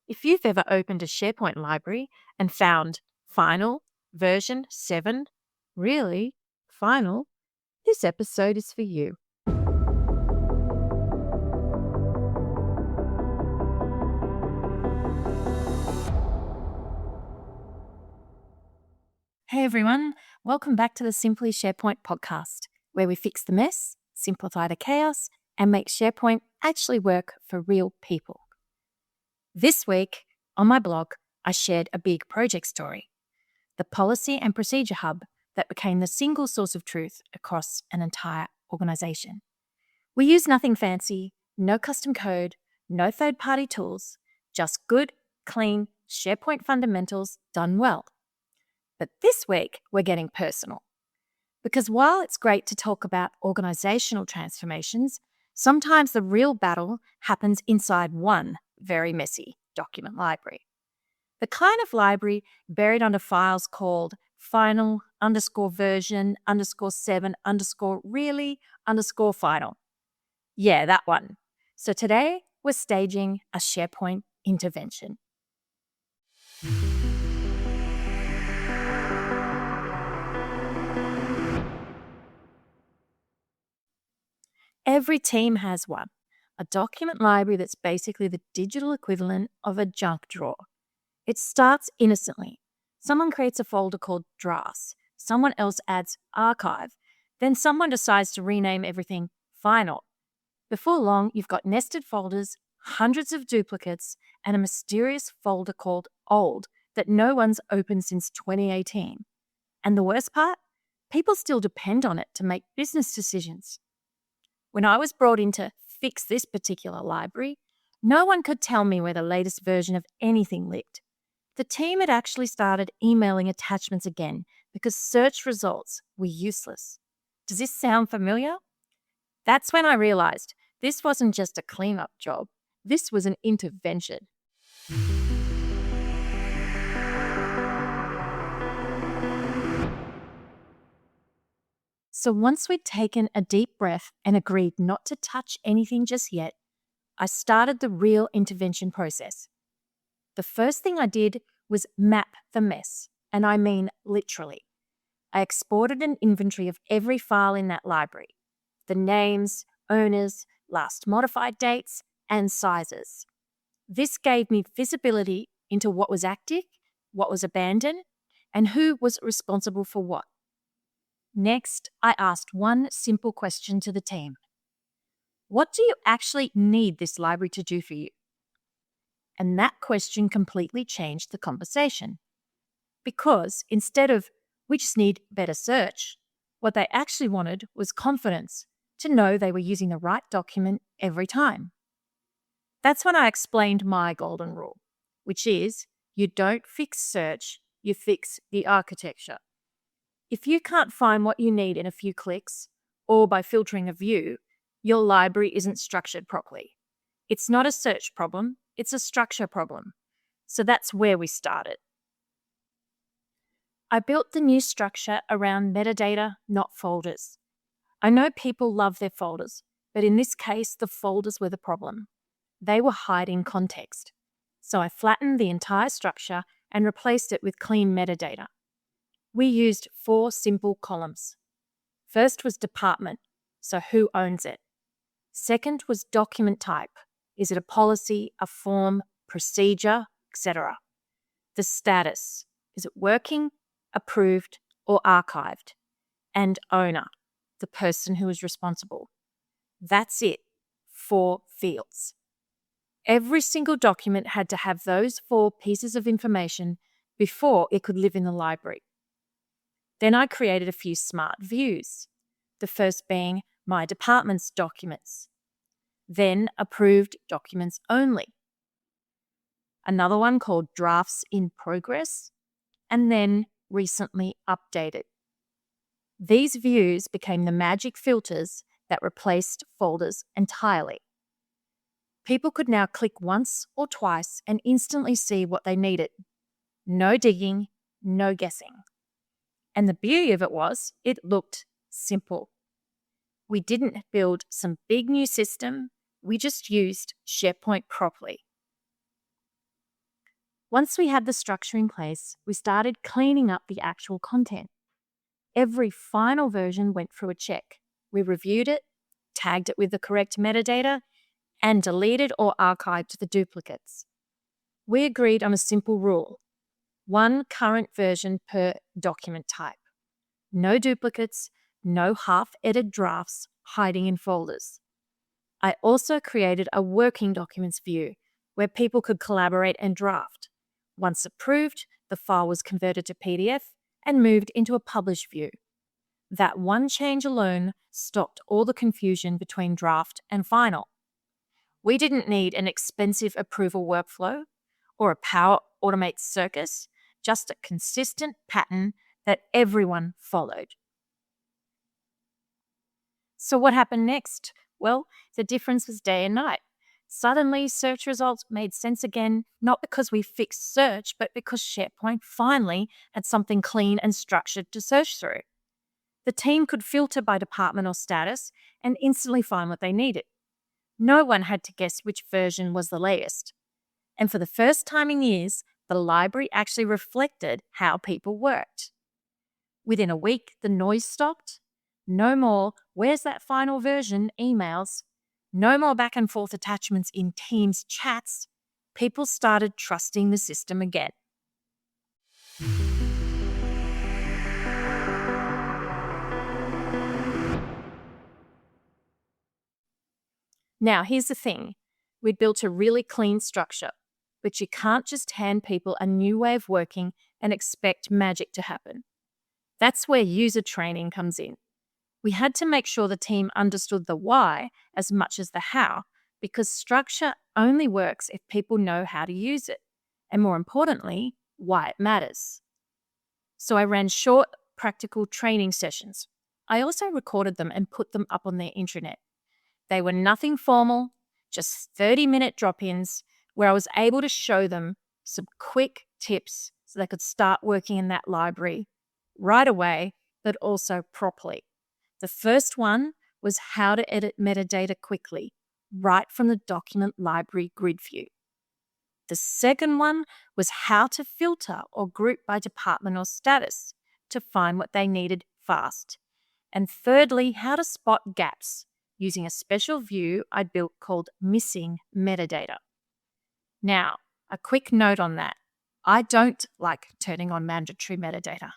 If you've ever opened a SharePoint library and found final version 7, really final, this episode is for you. Hey everyone, welcome back to the Simply SharePoint podcast, where we fix the mess, simplify the chaos, and make SharePoint actually work for real people. This week, on my blog, I shared a big project story, the Policy and Procedure Hub that became the single source of truth across an entire organization. We use nothing fancy, no custom code, no third-party tools, just good, clean SharePoint fundamentals done well. But this week, we're getting personal. Because while it's great to talk about organizational transformations, sometimes the real battle happens inside one very messy document library. The kind of library buried under files called final_version_7_really_final. Yeah, that one. So today, we're staging a SharePoint intervention. Every team has one, a document library that's basically the digital equivalent of a junk drawer. It starts innocently. Someone creates a folder called drafts. Someone else adds archive. Then someone decides to rename everything final. Before long, you've got nested folders, hundreds of duplicates, and a mysterious folder called old that no one's opened since 2018. And the worst part? People still depend on it to make business decisions. When I was brought in to fix this particular library, no one could tell me where the latest version of anything lived. The team had actually started emailing attachments again because search results were useless. Does this sound familiar? That's when I realized this wasn't just a cleanup job. This was an intervention. So once we'd taken a deep breath and agreed not to touch anything just yet, I started the real intervention process. The first thing I did was map the mess, and I mean literally. I exported an inventory of every file in that library, the names, owners, last modified dates, and sizes. This gave me visibility into what was active, what was abandoned, and who was responsible for what. Next, I asked one simple question to the team. What do you actually need this library to do for you? And that question completely changed the conversation. Because instead of, we just need better search, what they actually wanted was confidence, to know they were using the right document every time. That's when I explained my golden rule, which is you don't fix search, you fix the architecture. If you can't find what you need in a few clicks, or by filtering a view, your library isn't structured properly. It's not a search problem, it's a structure problem. So that's where we started. I built the new structure around metadata, not folders. I know people love their folders, but in this case, the folders were the problem. They were hiding context. So I flattened the entire structure and replaced it with clean metadata. We used 4 simple columns. First was department, so who owns it. Second was document type. Is it a policy, a form, procedure, etc.? The status. Is it working, approved, or archived? And owner, the person who is responsible. That's it. 4 fields. Every single document had to have those 4 pieces of information before it could live in the library. Then I created a few smart views, the first being my department's documents, then approved documents only, another one called drafts in progress, and then recently updated. These views became the magic filters that replaced folders entirely. People could now click once or twice and instantly see what they needed. No digging, no guessing. And the beauty of it was, it looked simple. We didn't build some big new system, we just used SharePoint properly. Once we had the structure in place, we started cleaning up the actual content. Every final version went through a check. We reviewed it, tagged it with the correct metadata, and deleted or archived the duplicates. We agreed on a simple rule: one current version per document type. No duplicates, no half-edited drafts hiding in folders. I also created a working documents view where people could collaborate and draft. Once approved, the file was converted to PDF and moved into a published view. That one change alone stopped all the confusion between draft and final. We didn't need an expensive approval workflow or a Power Automate circus, just a consistent pattern that everyone followed. So what happened next? Well, the difference was day and night. Suddenly, search results made sense again, not because we fixed search, but because SharePoint finally had something clean and structured to search through. The team could filter by department or status and instantly find what they needed. No one had to guess which version was the latest. And for the first time in years, the library actually reflected how people worked. Within a week, the noise stopped. No more, "Where's that final version?" emails. No more back and forth attachments in Teams chats. People started trusting the system again. Now, here's the thing. We'd built a really clean structure, but you can't just hand people a new way of working and expect magic to happen. That's where user training comes in. We had to make sure the team understood the why as much as the how, because structure only works if people know how to use it, and more importantly, why it matters. So I ran short, practical training sessions. I also recorded them and put them up on their intranet. They were nothing formal, just 30-minute drop-ins where I was able to show them some quick tips so they could start working in that library right away, but also properly. The first one was how to edit metadata quickly, right from the document library grid view. The second one was how to filter or group by department or status to find what they needed fast. And thirdly, how to spot gaps using a special view I built called Missing Metadata. Now, a quick note on that. I don't like turning on mandatory metadata.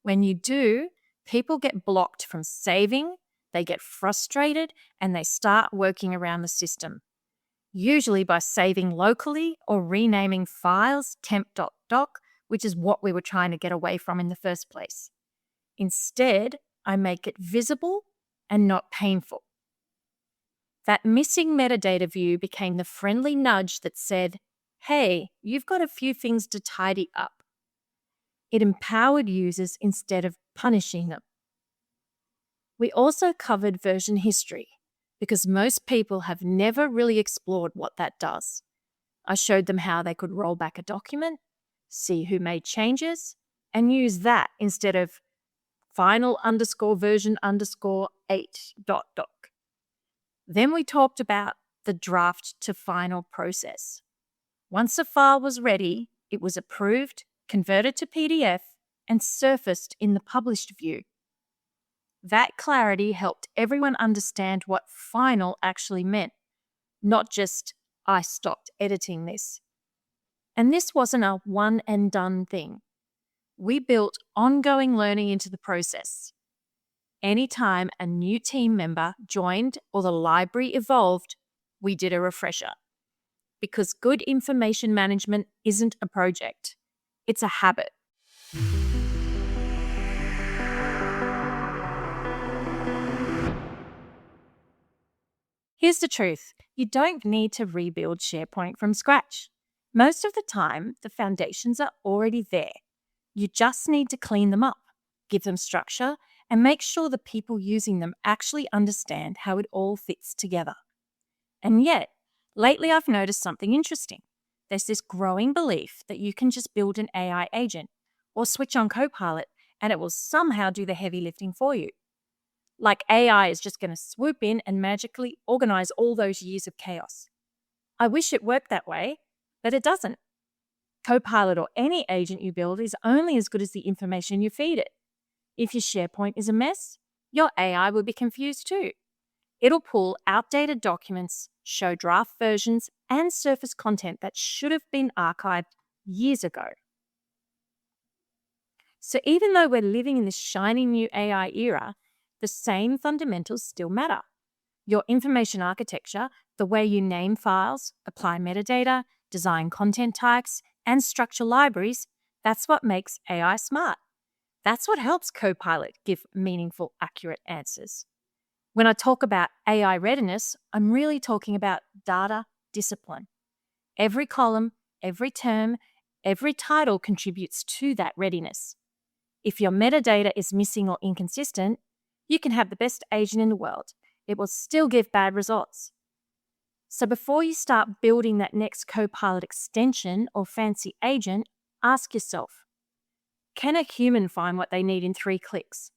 When you do, people get blocked from saving, they get frustrated, and they start working around the system, usually by saving locally or renaming files temp.doc, which is what we were trying to get away from in the first place. Instead, I make it visible and not painful. That missing metadata view became the friendly nudge that said, "Hey, you've got a few things to tidy up." It empowered users instead of punishing them. We also covered version history because most people have never really explored what that does. I showed them how they could roll back a document, see who made changes, and use that instead of final_version_8.doc. Then we talked about the draft to final process. Once a file was ready, it was approved, converted to PDF, and surfaced in the published view. That clarity helped everyone understand what final actually meant, not just "I stopped editing this." And this wasn't a one and done thing. We built ongoing learning into the process. Anytime a new team member joined or the library evolved, we did a refresher. Because good information management isn't a project, it's a habit. Here's the truth. You don't need to rebuild SharePoint from scratch. Most of the time, the foundations are already there. You just need to clean them up, give them structure, and make sure the people using them actually understand how it all fits together. And yet, lately I've noticed something interesting. There's this growing belief that you can just build an AI agent or switch on Copilot and it will somehow do the heavy lifting for you. Like AI is just going to swoop in and magically organize all those years of chaos. I wish it worked that way, but it doesn't. Copilot or any agent you build is only as good as the information you feed it. If your SharePoint is a mess, your AI will be confused too. It'll pull outdated documents, show draft versions, and surface content that should have been archived years ago. So even though we're living in this shiny new AI era, the same fundamentals still matter. Your information architecture, the way you name files, apply metadata, design content types, and structure libraries, that's what makes AI smart. That's what helps Copilot give meaningful, accurate answers. When I talk about AI readiness, I'm really talking about data discipline. Every column, every term, every title contributes to that readiness. If your metadata is missing or inconsistent, you can have the best agent in the world. It will still give bad results. So before you start building that next Copilot extension or fancy agent, ask yourself, can a human find what they need in 3 clicks?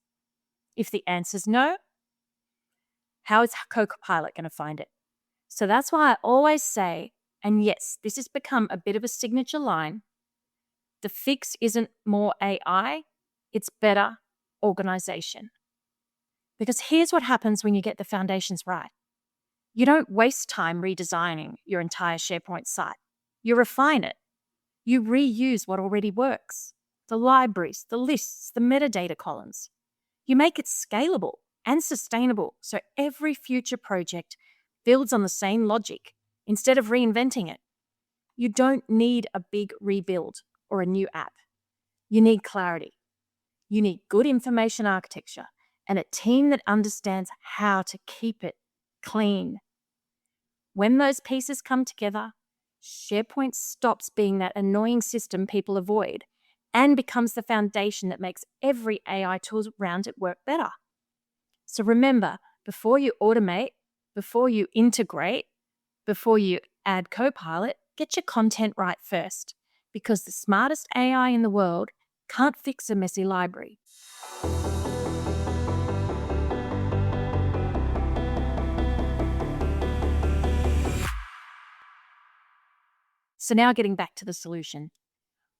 If the answer's no, how is Copilot going to find it? So that's why I always say, and yes, this has become a bit of a signature line, the fix isn't more AI, it's better organization. Because here's what happens when you get the foundations right. You don't waste time redesigning your entire SharePoint site. You refine it. You reuse what already works. The libraries, the lists, the metadata columns. You make it scalable and sustainable so every future project builds on the same logic instead of reinventing it. You don't need a big rebuild or a new app. You need clarity. You need good information architecture and a team that understands how to keep it clean. When those pieces come together, SharePoint stops being that annoying system people avoid and becomes the foundation that makes every AI tool around it work better. So remember, before you automate, before you integrate, before you add Copilot, get your content right first, because the smartest AI in the world can't fix a messy library. So now getting back to the solution.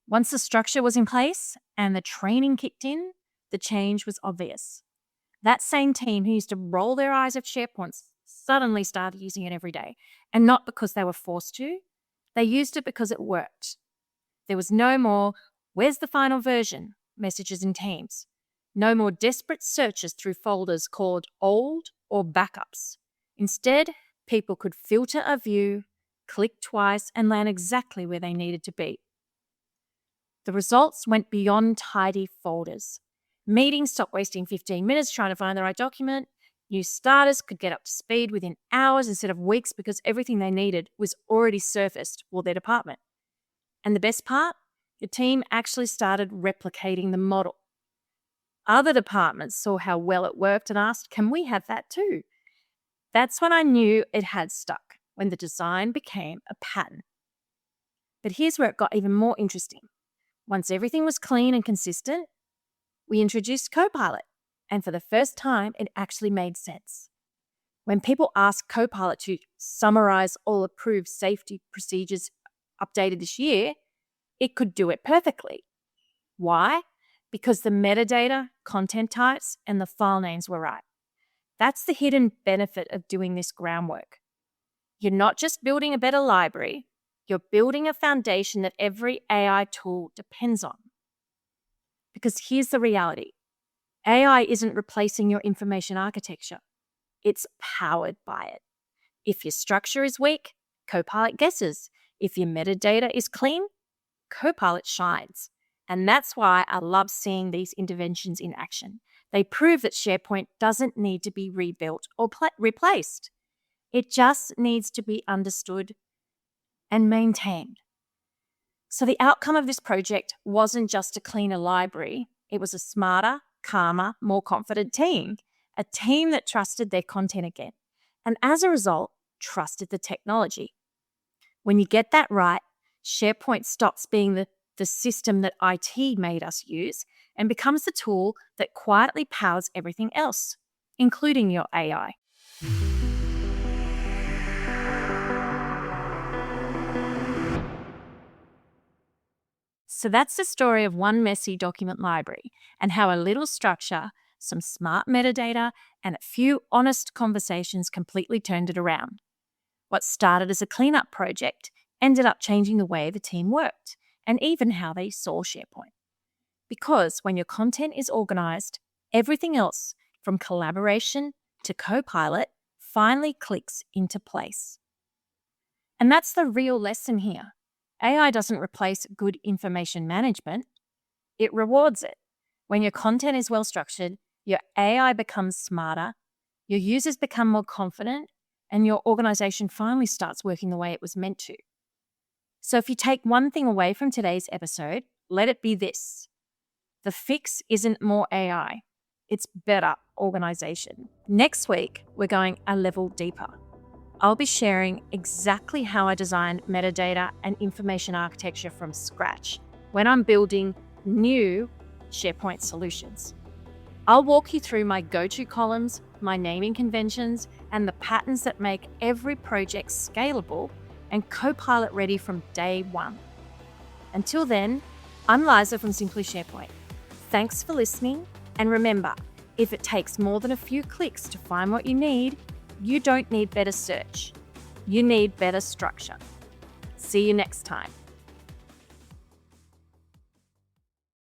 Once the structure was in place and the training kicked in, the change was obvious. That same team who used to roll their eyes at SharePoint suddenly started using it every day. And not because they were forced to, they used it because it worked. There was no more, where's the final version, messages in Teams. No more desperate searches through folders called old or backups. Instead, people could filter a view, click twice, and land exactly where they needed to be. The results went beyond tidy folders. Meetings stopped wasting 15 minutes trying to find the right document. New starters could get up to speed within hours instead of weeks because everything they needed was already surfaced for their department. And the best part? The team actually started replicating the model. Other departments saw how well it worked and asked, can we have that too? That's when I knew it had stuck, when the design became a pattern. But here's where it got even more interesting. Once everything was clean and consistent, we introduced Copilot, and for the first time, it actually made sense. When people asked Copilot to summarize all approved safety procedures updated this year, it could do it perfectly. Why? Because the metadata, content types, and the file names were right. That's the hidden benefit of doing this groundwork. You're not just building a better library, you're building a foundation that every AI tool depends on. Because here's the reality. AI isn't replacing your information architecture. It's powered by it. If your structure is weak, Copilot guesses. If your metadata is clean, Copilot shines. And that's why I love seeing these interventions in action. They prove that SharePoint doesn't need to be rebuilt or replaced. It just needs to be understood and maintained. So the outcome of this project wasn't just a cleaner library. It was a smarter, calmer, more confident team, a team that trusted their content again. And as a result, trusted the technology. When you get that right, SharePoint stops being the system that IT made us use and becomes the tool that quietly powers everything else, including your AI. So that's the story of one messy document library and how a little structure, some smart metadata, and a few honest conversations completely turned it around. What started as a cleanup project ended up changing the way the team worked and even how they saw SharePoint. Because when your content is organized, everything else, from collaboration to Copilot, finally clicks into place. And that's the real lesson here. AI doesn't replace good information management, it rewards it. When your content is well structured, your AI becomes smarter, your users become more confident, and your organization finally starts working the way it was meant to. So if you take one thing away from today's episode, let it be this. The fix isn't more AI, it's better organization. Next week, we're going a level deeper. I'll be sharing exactly how I design metadata and information architecture from scratch when I'm building new SharePoint solutions. I'll walk you through my go-to columns, my naming conventions, and the patterns that make every project scalable and Copilot ready from day one. Until then, I'm Liza from Simply SharePoint. Thanks for listening, and remember, if it takes more than a few clicks to find what you need, you don't need better search. You need better structure. See you next time.